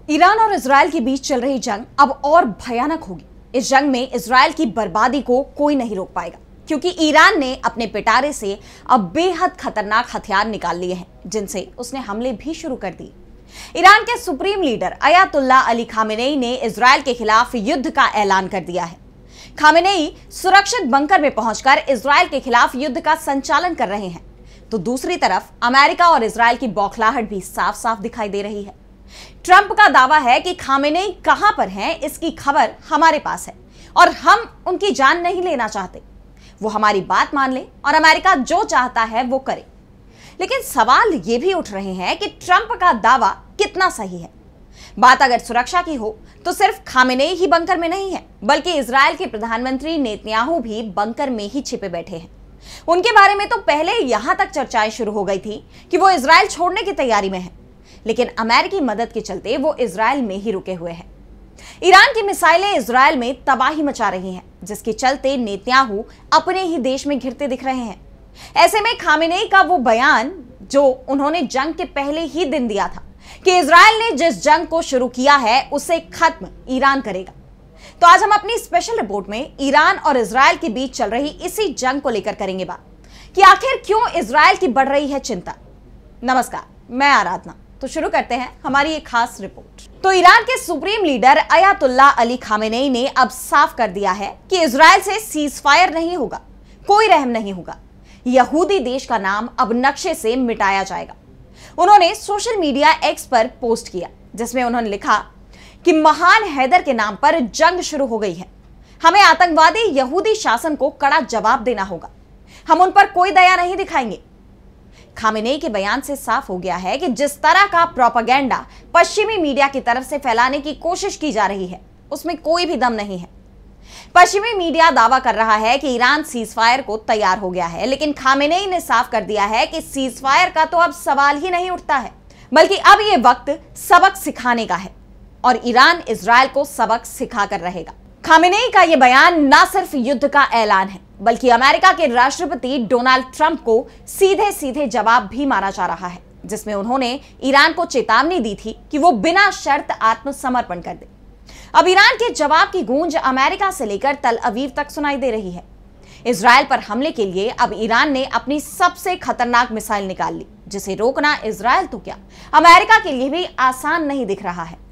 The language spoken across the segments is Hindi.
ईरान और इजरायल के बीच चल रही जंग अब और भयानक होगी। इस जंग में इजरायल की बर्बादी को कोई नहीं रोक पाएगा, क्योंकि ईरान ने अपने पिटारे से अब बेहद खतरनाक हथियार निकाल लिए हैं, जिनसे उसने हमले भी शुरू कर दिए। ईरान के supreme leader Ayatollah Ali Khamenei ने इजरायल के खिलाफ युद्ध का ऐलान कर दिया है। खामेनेई सुरक्षित बंकर में पहुंचकर इजरायल के खिलाफ युद्ध का संचालन कर रहे हैं, तो दूसरी तरफ अमेरिका और इजरायल की बौखलाहट भी साफ साफ दिखाई दे रही है। ट्रंप का दावा है कि खामेनेई कहां पर हैं, इसकी खबर हमारे पास है और हम उनकी जान नहीं लेना चाहते। वो हमारी बात मान ले और अमेरिका जो चाहता है वो करे। लेकिन सवाल ये भी उठ रहे हैं कि ट्रंप का दावा कितना सही है। बात अगर सुरक्षा की हो तो सिर्फ खामेनेई ही बंकर में नहीं है, बल्कि इजरायल के प्रधानमंत्री नेतन्याहू भी बंकर में ही छिपे बैठे हैं। उनके बारे में तो पहले यहां तक चर्चाएं शुरू हो गई थी कि वो इजरायल छोड़ने की तैयारी में है, लेकिन अमेरिकी मदद के चलते वो इजरायल में ही रुके हुए हैं। ईरान की मिसाइलें इजरायल में तबाही मचा रही हैं, जिसके चलते नेतन्याहू अपने ही देश में घिरते दिख रहे हैं। ऐसे में खामेनेई का वो बयान जो उन्होंने जंग के पहले ही दिन दिया था कि इजरायल ने जिस जंग को शुरू किया है उसे खत्म ईरान करेगा। तो आज हम अपनी स्पेशल रिपोर्ट में ईरान और इजरायल के बीच चल रही इसी जंग को लेकर करेंगे बात कि आखिर क्यों इजरायल की बढ़ रही है चिंता। नमस्कार, मैं आराधना। तो शुरू करते हैं हमारी एक खास रिपोर्ट। तो ईरान के supreme leader Ayatollah Ali Khamenei ने अब साफ कर दिया है कि इजरायल से सीज फायर नहीं होगा, कोई रहम नहीं होगा। यहूदी देश का नाम अब नक्शे से मिटाया जाएगा। उन्होंने सोशल मीडिया एक्स पर पोस्ट किया, जिसमें उन्होंने लिखा कि महान हैदर के नाम पर जंग शुरू हो गई है। हमें आतंकवादी यहूदी शासन को कड़ा जवाब देना होगा। हम उन पर कोई दया नहीं दिखाएंगे। खामेनेई के बयान से साफ हो गया है कि जिस तरह का प्रोपेगेंडा पश्चिमी मीडिया की तरफ से फैलाने की कोशिश की जा रही है, उसमें कोई भी दम नहीं है। पश्चिमी मीडिया दावा कर रहा है कि ईरान सीजफायर को तैयार हो गया है, लेकिन खामेनेई ने साफ कर दिया है कि सीजफायर का तो अब सवाल ही नहीं उठता है, बल्कि अब यह वक्त सबक सिखाने का है और ईरान इजरायल को सबक सिखाकर रहेगा। खामेनेई का यह बयान न सिर्फ युद्ध का ऐलान है, बल्कि अमेरिका के राष्ट्रपति डोनाल्ड ट्रंप को सीधे सीधे जवाब भी मारा जा रहा है, जिसमें उन्होंने ईरान को चेतावनी दी थी कि वो बिना शर्त आत्मसमर्पण कर दे। अब ईरान के जवाब की गूंज अमेरिका से लेकर तल अवीव तक सुनाई दे रही है। इजरायल पर हमले के लिए अब ईरान ने अपनी सबसे खतरनाक मिसाइल निकाल ली, जिसे रोकना इजरायल तो क्या अमेरिका के लिए भी आसान नहीं दिख रहा है।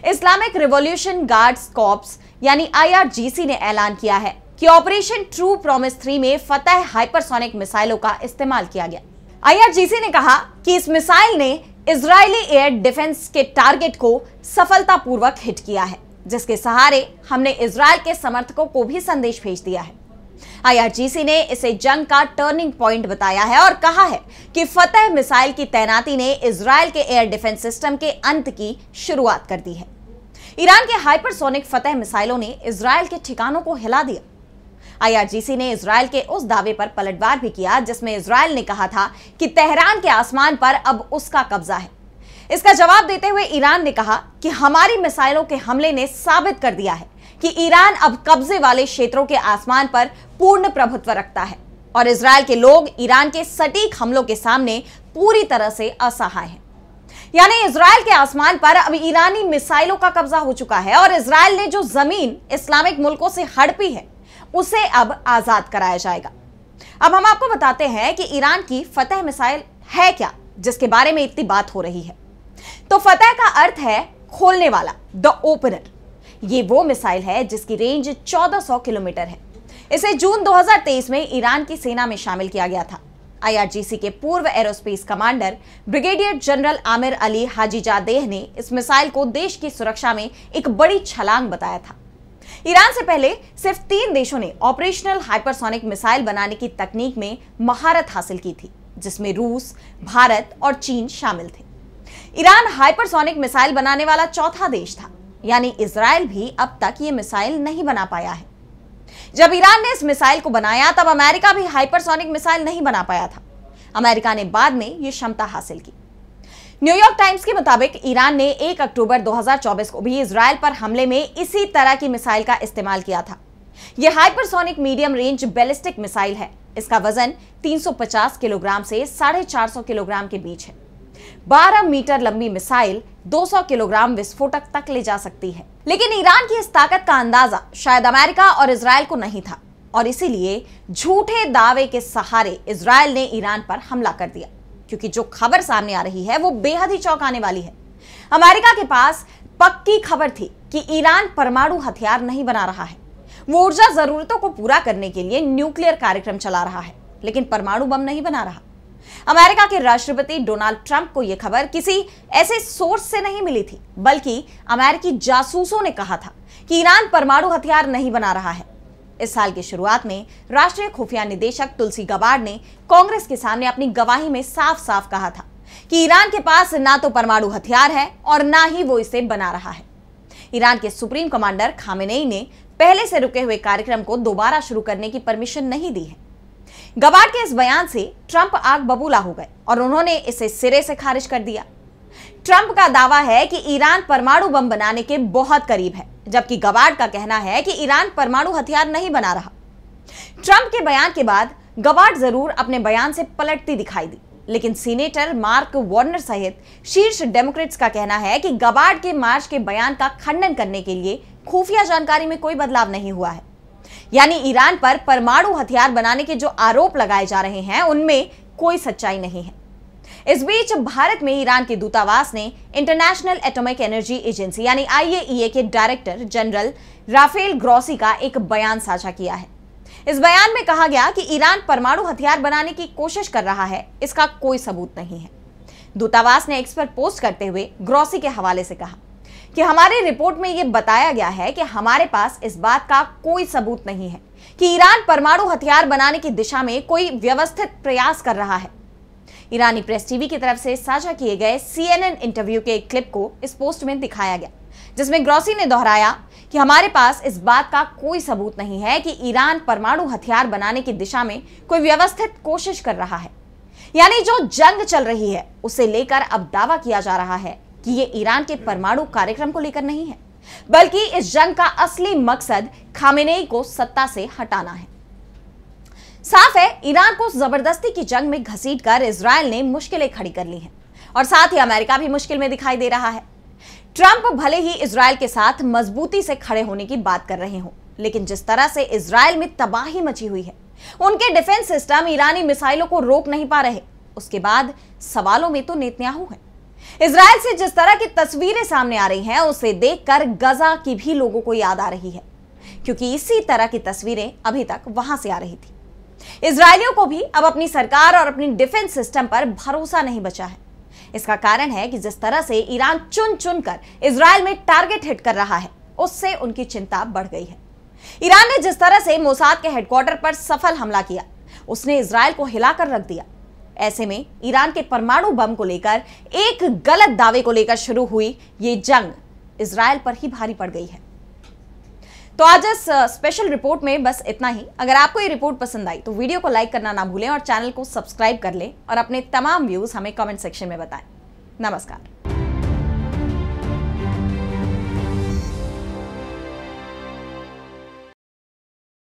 इस्लामिक रिवॉल्यूशन गार्ड्स कॉर्प्स यानी IRGC ने ऐलान किया है कि ऑपरेशन ट्रू प्रॉमिस 3 में फतह हाइपरसोनिक मिसाइलों का इस्तेमाल किया गया। IRGC ने कहा कि इस मिसाइल ने इजरायली एयर डिफेंस के टारगेट को सफलतापूर्वक हिट किया है, जिसके सहारे हमने इजरायल के समर्थकों को भी संदेश भेज दिया है। IRGC ने इसे जंग का टर्निंग पॉइंट बताया है और कहा है कि फतह मिसाइल की तैनाती ने इजरायल के एयर डिफेंस सिस्टम के अंत की शुरुआत कर दी है। ईरान के हाइपरसोनिक फतह मिसाइलों ने इजरायल के ठिकानों को हिला दिया। IRGC ने इजरायल के उस दावे पर पलटवार भी किया, जिसमें इजरायल ने कहा था कि तेहरान के आसमान पर अब उसका कब्जा है। इसका जवाब देते हुए ईरान ने कहा कि हमारी मिसाइलों के हमले ने साबित कर दिया है कि ईरान अब कब्जे वाले क्षेत्रों के आसमान पर पूर्ण प्रभुत्व रखता है और इजरायल के लोग ईरान के सटीक हमलों के सामने पूरी तरह से असहाय हैं। यानी इजरायल के आसमान पर अब ईरानी मिसाइलों का कब्जा हो चुका है और इजरायल ने जो जमीन इस्लामिक मुल्कों से हड़पी है उसे अब आजाद कराया जाएगा। अब हम आपको बताते हैं कि ईरान की फतह मिसाइल है क्या, जिसके बारे में इतनी बात हो रही है। तो फतह का अर्थ है खोलने वाला, द ओपनर। ये वो मिसाइल है जिसकी रेंज 1400 किलोमीटर है। इसे जून 2023 में ईरान की सेना में शामिल किया गया था। IRGC के पूर्व aerospace commander brigadier general Aamir Ali Hajizadeh ने इस मिसाइल को देश की सुरक्षा में एक बड़ी छलांग बताया था। ईरान से पहले सिर्फ 3 देशों ने ऑपरेशनल हाइपरसोनिक मिसाइल बनाने की तकनीक में महारत हासिल की थी, जिसमें रूस, भारत और चीन शामिल थे। ईरान हाइपरसोनिक मिसाइल बनाने वाला चौथा देश था, यानी इजरायल भी अब तक ये मिसाइल नहीं बना पाया है। जब ईरान ने इस मिसाइल को बनाया तब अमेरिका भी हाइपरसोनिक मिसाइल नहीं बना पाया था। अमेरिका ने बाद में ये क्षमता हासिल की। न्यूयॉर्क टाइम्स के मुताबिक ईरान ने 1 अक्टूबर 2024 को भी इजरायल पर हमले में इसी तरह की मिसाइल का इस्तेमाल किया था। यह hypersonic medium range ballistic missile है। इसका वजन 350 किलोग्राम से 450 किलोग्राम के बीच है। 12 मीटर लंबी मिसाइल 200 किलोग्राम विस्फोटक तक ले जा सकती है। लेकिन ईरान की इस ताकत का अंदाजा शायद अमेरिका और इजराइल को नहीं था, और इसीलिए झूठे दावे के सहारे इजराइल ने ईरान पर हमला कर दिया। क्योंकि जो खबर सामने आ रही है वो बेहद ही चौंकाने वाली है। अमेरिका के पास पक्की खबर थी कि ईरान परमाणु हथियार नहीं बना रहा है। वो ऊर्जा जरूरतों को पूरा करने के लिए न्यूक्लियर कार्यक्रम चला रहा है, लेकिन परमाणु बम नहीं बना रहा। अमेरिका के राष्ट्रपति डोनाल्ड ट्रंप को यह खबर किसी ऐसे सोर्स से नहीं मिली थी, बल्कि अमेरिकी जासूसों ने कहा था कि ईरान परमाणु हथियार नहीं बना रहा है। इस साल की शुरुआत में राष्ट्रीय खुफिया निदेशक तुलसी गबार्ड ने कांग्रेस के सामने अपनी गवाही में साफ साफ कहा था कि ईरान के पास ना तो परमाणु हथियार है और ना ही वो इसे बना रहा है। ईरान के सुप्रीम कमांडर खामेनेई ने पहले से रुके हुए कार्यक्रम को दोबारा शुरू करने की परमिशन नहीं दी है। गबार्ड के इस बयान से ट्रंप आग बबूला हो गए और उन्होंने इसे सिरे से खारिज कर दिया। ट्रंप का दावा है कि ईरान परमाणु बम बनाने के बहुत करीब है, जबकि गबार्ड का कहना है कि ईरान परमाणु हथियार नहीं बना रहा। ट्रंप के बयान के बाद गबार्ड जरूर अपने बयान से पलटती दिखाई दी, लेकिन सीनेटर मार्क वार्नर सहित शीर्ष डेमोक्रेट्स का कहना है कि गबार्ड के मार्च के बयान का खंडन करने के लिए खुफिया जानकारी में कोई बदलाव नहीं हुआ है। यानी ईरान पर परमाणु हथियार बनाने के जो आरोप लगाए जा रहे हैं उनमें कोई सच्चाई नहीं है। इस बीच भारत में ईरान के दूतावास ने इंटरनेशनल एटॉमिक एनर्जी एजेंसी यानी IAEA के डायरेक्टर जनरल राफेल ग्रॉसी का एक बयान साझा किया है। इस बयान में कहा गया कि ईरान परमाणु हथियार बनाने की कोशिश कर रहा है, इसका कोई सबूत नहीं है। दूतावास ने एक्स पर पोस्ट करते हुए ग्रॉसी के हवाले से कहा कि हमारी रिपोर्ट में यह बताया गया है कि हमारे पास इस बात का कोई सबूत नहीं है कि ईरान परमाणु हथियार बनाने की दिशा में कोई व्यवस्थित प्रयास कर रहा है। ईरानी प्रेस टीवी की तरफ से साझा किए गए CNN इंटरव्यू के एक क्लिप को इस पोस्ट में दिखाया गया, जिसमें ग्रॉसी ने दोहराया कि हमारे पास इस बात का कोई सबूत नहीं है कि ईरान परमाणु हथियार बनाने की दिशा में कोई व्यवस्थित कोशिश कर रहा है। यानी जो जंग चल रही है उसे लेकर अब दावा किया जा रहा है कि ये ईरान के परमाणु कार्यक्रम को लेकर नहीं है, बल्कि इस जंग का असली मकसद खामेनेई को सत्ता से हटाना है। साफ है, ईरान को जबरदस्ती की जंग में घसीटकर इजराइल ने मुश्किलें खड़ी कर ली हैं और साथ ही अमेरिका भी मुश्किल में दिखाई दे रहा है। ट्रंप भले ही इजराइल के साथ मजबूती से खड़े होने की बात कर रहे हो, लेकिन जिस तरह से इजराइल में तबाही मची हुई है, उनके डिफेंस सिस्टम ईरानी मिसाइलों को रोक नहीं पा रहे। उसके बाद सवालों में तो नेतन्याहू है। इजराइल से जिस तरह की तस्वीरें सामने आ रही हैं, उसे देखकर गजा की भी लोगों को याद आ रही है, क्योंकि इसी तरह की तस्वीरें अभी तक वहां से आ रही थी। इजरायलियों को भी अब अपनी सरकार और अपनी डिफेंस सिस्टम पर भरोसा नहीं बचा है। इसका कारण है कि जिस तरह से ईरान चुन चुन कर इजराइल में टारगेट हिट कर रहा है, उससे उनकी चिंता बढ़ गई है। ईरान ने जिस तरह से मोसाद के हेडक्वार्टर पर सफल हमला किया, उसने इजराइल को हिलाकर रख दिया। ऐसे में ईरान के परमाणु बम को लेकर एक गलत दावे को लेकर शुरू हुई ये जंग इजराइल पर ही भारी पड़ गई है। तो आज इस स्पेशल रिपोर्ट में बस इतना ही। अगर आपको ये रिपोर्ट पसंद आई तो वीडियो को लाइक करना ना भूलें और चैनल को सब्सक्राइब कर लें और अपने तमाम व्यूज हमें कमेंट सेक्शन में बताएं। नमस्कार।